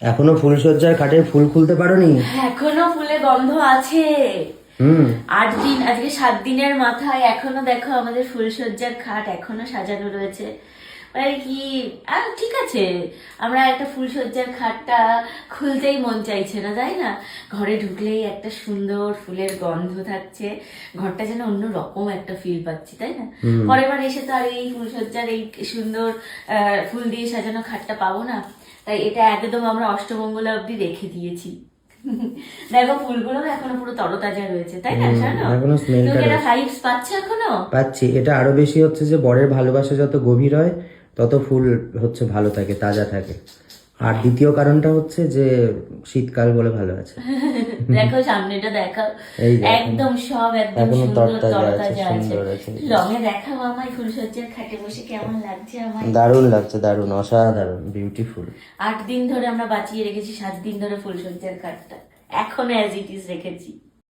এখনো ফুলসজ্জার খাটের ফুল খুলতে পারোনি? এখনো ফুলে গন্ধ আছে। 8 দিন, আজকে 7 দিনের মাথায় এখনো দেখো আমাদের ফুলসজ্জার খাট এখনো সাজানো রয়েছে। মানে কি আর ঠিক আছে, আমরা একটা ফুলসজ্জার খাটটা খুলতেই মন চাইছে না, তাই না? ঘরে ঢুকলেই একটা সুন্দর ফুলের গন্ধ থাকছে, ঘরটা যেন অন্য রকম একটা ফিল পাচ্ছি, তাই না? পরের বার এসে তো আর এই ফুলসজ্জার এই সুন্দর ফুল দিয়ে সাজানো খাটটা পাবো না, তাই এটা একদম আমরা অষ্টমঙ্গলা অবধি রেখে দিয়েছি। দেখো ফুলগুলো এখনো পুরো তরতাজা রয়েছে, তাই না? এখনো স্মেলটা তুমি এটা ভাইবস পাচ্ছ এখনো? পাচ্ছি। এটা আরো বেশি হচ্ছে যে বরের ভালোবাসা যত গভীর হয় তত ফুল হচ্ছে ভালো থাকে, তাজা থাকে। আর দ্বিতীয় কারণটা হচ্ছে যে শীতকাল বলে ভালো আছে। দেখো সামনেটা দেখো, এই দেখো, একদম সব একদম এখনো সুন্দর তরতাজা আছে, তরতাজা আছে। সুন্দর আছে। রঙে দেখাও আমায় ফুলসজ্জার খাটে বসে কেমন লাগছে আমায়। দারুণ লাগছে, দারুণ, অসাধারণ, বিউটিফুল। 8 দিন ধরে আমরা বাঁচিয়ে রেখেছি, 7 দিন ধরে ফুলসজ্জার খাটটা এখনো অ্যাজ ইট ইজ রেখেছি।